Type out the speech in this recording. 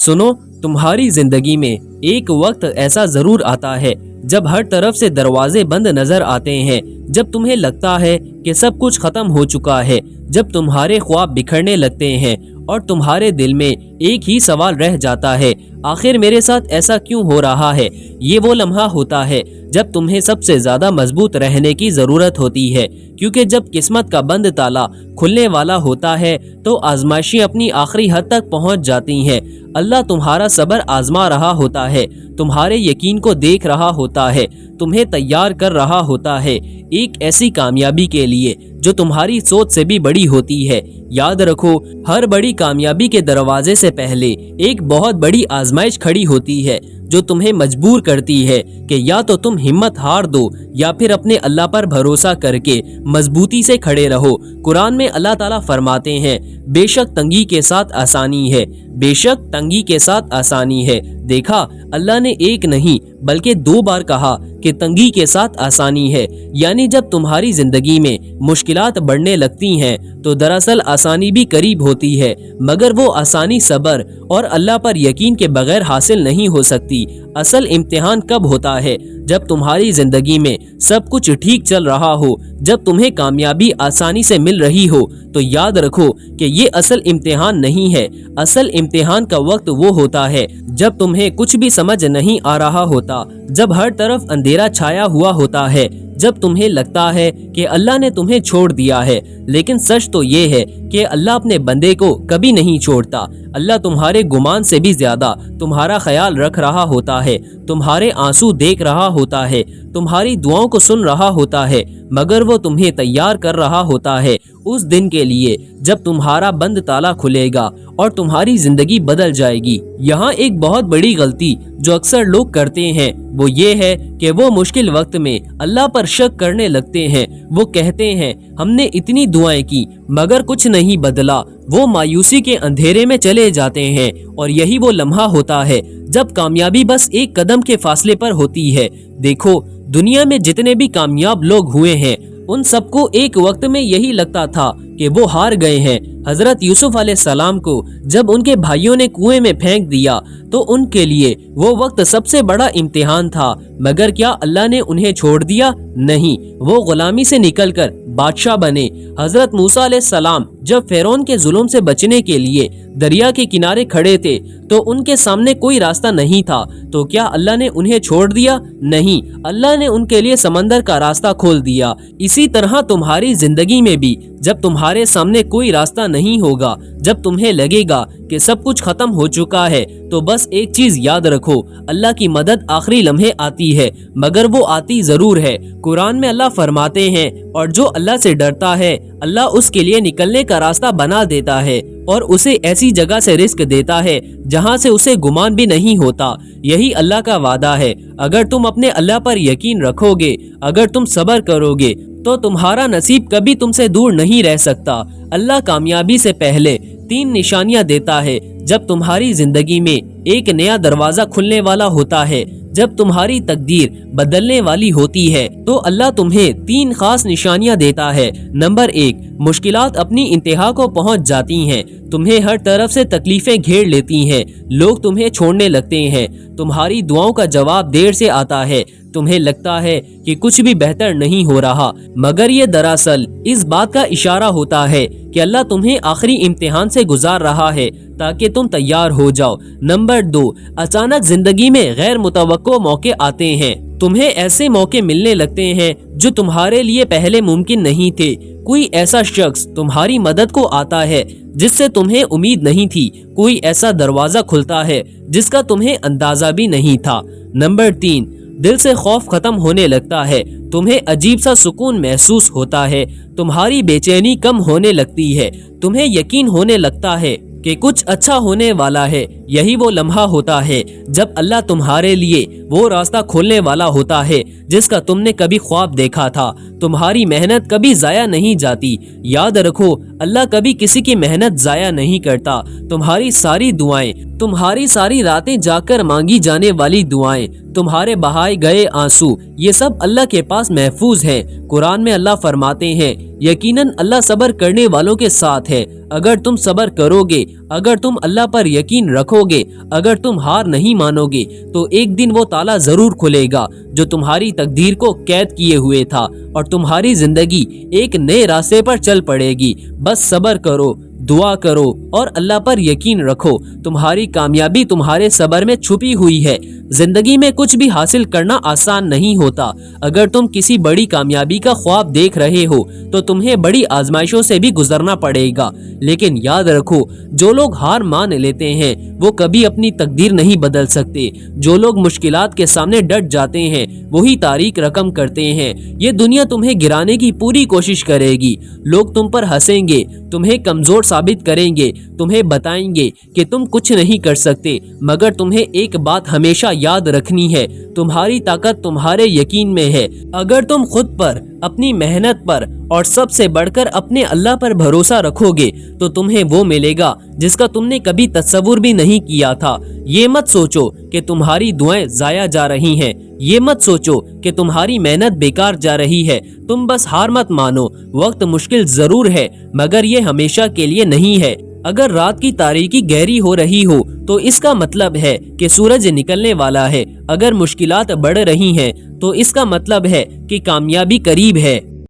सुनो, तुम्हारी जिंदगी में एक वक्त ऐसा जरूर आता है जब हर तरफ से दरवाजे बंद नजर आते हैं, जब तुम्हें लगता है कि सब कुछ खत्म हो चुका है, जब तुम्हारे ख्वाब बिखरने लगते हैं और तुम्हारे दिल में एक ही सवाल रह जाता है, आखिर मेरे साथ ऐसा क्यों हो रहा है। ये वो लम्हा होता है जब तुम्हें सबसे ज्यादा मजबूत रहने की जरूरत होती है, क्योंकि जब किस्मत का बंद ताला खुलने वाला होता है तो आजमाइशें अपनी आखिरी हद तक पहुंच जाती हैं। अल्लाह तुम्हारा सब्र आजमा रहा होता है, तुम्हारे यकीन को देख रहा होता है, तुम्हें तैयार कर रहा होता है एक ऐसी कामयाबी के लिए जो तुम्हारी सोच से भी बड़ी होती है। याद रखो, हर बड़ी कामयाबी के दरवाजे से पहले एक बहुत बड़ी आजमाइश खड़ी होती है जो तुम्हें मजबूर करती है कि या तो तुम हिम्मत हार दो या फिर अपने अल्लाह पर भरोसा करके मजबूती से खड़े रहो। कुरान में अल्लाह ताला फरमाते हैं, बेशक तंगी के साथ आसानी है, बेशक तंगी के साथ आसानी है। देखा, अल्लाह ने एक नहीं बल्कि 2 बार कहा कि तंगी के साथ आसानी है, यानी जब तुम्हारी जिंदगी में मुश्किलात बढ़ने लगती हैं तो दरअसल आसानी भी करीब होती है, मगर वो आसानी सब्र और अल्लाह पर यकीन के बगैर हासिल नहीं हो सकती। असल इम्तिहान कब होता है? जब तुम्हारी जिंदगी में सब कुछ ठीक चल रहा हो, जब तुम्हें कामयाबी आसानी से मिल रही हो, तो याद रखो कि ये असल इम्तिहान नहीं है। असल इम्तिहान का वक्त वो होता है जब तुम्हें कुछ भी समझ नहीं आ रहा होता, जब हर तरफ अंधेरा छाया हुआ होता है, जब तुम्हें लगता है कि अल्लाह ने तुम्हें छोड़ दिया है। लेकिन सच तो ये है कि अल्लाह अपने बंदे को कभी नहीं छोड़ता। अल्लाह तुम्हारे गुमान से भी ज्यादा तुम्हारा ख्याल रख रहा होता है, तुम्हारे आंसू देख रहा होता है, तुम्हारी दुआओं को सुन रहा होता है, मगर वो तुम्हें तैयार कर रहा होता है उस दिन के लिए जब तुम्हारा बंद ताला खुलेगा और तुम्हारी जिंदगी बदल जाएगी। यहाँ एक बहुत बड़ी गलती जो अक्सर लोग करते हैं वो ये है कि वो मुश्किल वक्त में अल्लाह पर शक करने लगते हैं। वो कहते हैं, हमने इतनी दुआएं की मगर कुछ नहीं बदला। वो मायूसी के अंधेरे में चले जाते हैं और यही वो लम्हा होता है जब कामयाबी बस एक कदम के फासले पर होती है। देखो, दुनिया में जितने भी कामयाब लोग हुए हैं उन सबको एक वक्त में यही लगता था कि वो हार गए हैं। हजरत यूसुफ अलैहिस्सलाम को जब उनके भाइयों ने कुएं में फेंक दिया तो उनके लिए वो वक्त सबसे बड़ा इम्तिहान था, मगर क्या अल्लाह ने उन्हें छोड़ दिया? नहीं, वो गुलामी से निकलकर बादशाह बने। हजरत मूसा अलैहिस्सलाम जब फिरौन के जुल्म से बचने के लिए दरिया के किनारे खड़े थे तो उनके सामने कोई रास्ता नहीं था, तो क्या अल्लाह ने उन्हें छोड़ दिया? नहीं, अल्लाह ने उनके लिए समंदर का रास्ता खोल दिया। इसी तरह तुम्हारी जिंदगी में भी जब तुम्हारे सामने कोई रास्ता नहीं होगा, जब तुम्हें लगेगा कि सब कुछ खत्म हो चुका है, तो बस एक चीज याद रखो, अल्लाह की मदद आखिरी लम्हे आती है, मगर वो आती जरूर है। कुरान में अल्लाह फरमाते हैं, और जो अल्लाह से डरता है अल्लाह उसके लिए निकलने का रास्ता बना देता है और उसे ऐसी जगह से रिस्क देता है जहां से उसे गुमान भी नहीं होता। यही अल्लाह का वादा है। अगर तुम अपने अल्लाह पर यकीन रखोगे, अगर तुम सब्र करोगे, तो तुम्हारा नसीब कभी तुमसे दूर नहीं रह सकता। अल्लाह कामयाबी से पहले 3 निशानियां देता है जब तुम्हारी जिंदगी में एक नया दरवाजा खुलने वाला होता है, जब तुम्हारी तकदीर बदलने वाली होती है, तो अल्लाह तुम्हें 3 खास निशानियां देता है। नंबर 1, मुश्किलात अपनी इंतहा को पहुंच जाती हैं, तुम्हें हर तरफ से तकलीफें घेर लेती हैं, लोग तुम्हें छोड़ने लगते हैं, तुम्हारी दुआओं का जवाब देर से आता है, तुम्हें लगता है कि कुछ भी बेहतर नहीं हो रहा, मगर ये दरअसल इस बात का इशारा होता है कि अल्लाह तुम्हें आखिरी इम्तिहान से गुजार रहा है ताकि तुम तैयार हो जाओ। नंबर 2, अचानक जिंदगी में गैर मुतवक्को मौके आते हैं, तुम्हें ऐसे मौके मिलने लगते हैं जो तुम्हारे लिए पहले मुमकिन नहीं थे। कोई ऐसा शख्स तुम्हारी मदद को आता है जिससे तुम्हें उम्मीद नहीं थी, कोई ऐसा दरवाजा खुलता है जिसका तुम्हें अंदाजा भी नहीं था। नंबर 3, दिल से खौफ खत्म होने लगता है, तुम्हें अजीब सा सुकून महसूस होता है, तुम्हारी बेचैनी कम होने लगती है, तुम्हें यकीन होने लगता है कि कुछ अच्छा होने वाला है। यही वो लम्हा होता है जब अल्लाह तुम्हारे लिए वो रास्ता खोलने वाला होता है जिसका तुमने कभी ख्वाब देखा था। तुम्हारी मेहनत कभी जाया नहीं जाती। याद रखो, अल्लाह कभी किसी की मेहनत जाया नहीं करता। तुम्हारी सारी दुआएं, तुम्हारी सारी रातें जाकर मांगी जाने वाली दुआएं, تمہارے بہائے گئے آنسو، یہ سب اللہ کے پاس محفوظ ہیں۔ قرآن میں اللہ فرماتے ہیں یقیناً اللہ صبر کرنے والوں کے ساتھ ہے۔ اگر تم صبر کرو گے، اگر تم اللہ پر یقین رکھو گے، اگر تم ہار نہیں مانو گے تو ایک دن وہ تالا ضرور کھلے گا جو تمہاری تقدیر کو قید کیے ہوئے تھا، اور تمہاری زندگی ایک نئے راستے پر چل پڑے گی۔ بس صبر کرو، دعا کرو اور اللہ پر یقین رکھو۔ تمہاری کامیابی تمہارے صبر میں چھپی ہوئی ہے۔ زندگی میں کچھ بھی حاصل کرنا آسان نہیں ہوتا۔ اگر تم کسی بڑی کامیابی کا خواب دیکھ رہے ہو تو تمہیں بڑی آزمائشوں سے بھی گزرنا پڑے گا، لیکن یاد رکھو جو لوگ ہار مان لیتے ہیں وہ کبھی اپنی تقدیر نہیں بدل سکتے۔ جو لوگ مشکلات کے سامنے ڈٹ جاتے ہیں وہی تاریخ رقم کرتے ہیں۔ یہ دنیا تمہیں گرانے کی پوری کوشش کرے گی، لوگ تم پر ہنسیں گے، تمہیں کمزور ثابت کریں گے، تمہیں بتائیں گے کہ تم کچھ نہیں کر سکتے، مگر تمہیں ایک بات ہمیشہ یاد رکھنی ہے، تمہاری طاقت تمہارے یقین میں ہے۔ اگر تم خود پر، اپنی محنت پر اور سب سے بڑھ کر اپنے اللہ پر بھروسہ رکھو گے تو تمہیں وہ ملے گا جس کا تم نے کبھی تصور بھی نہیں کیا تھا۔ یہ مت سوچو کہ تمہاری دعائیں ضائع جا رہی ہیں، یہ مت سوچو کہ تمہاری محنت بیکار جا رہی ہے۔ تم بس ہار مت مانو۔ وقت مشکل ضرور ہے مگر یہ ہمیشہ کے لیے نہیں ہے۔ اگر رات کی تاریکی گہری ہو رہی ہو تو اس کا مطلب ہے کہ سورج نکلنے والا ہے۔ اگر مشکلات بڑھ رہی ہیں تو اس کا مطلب ہے کہ کامیابی قریب ہے۔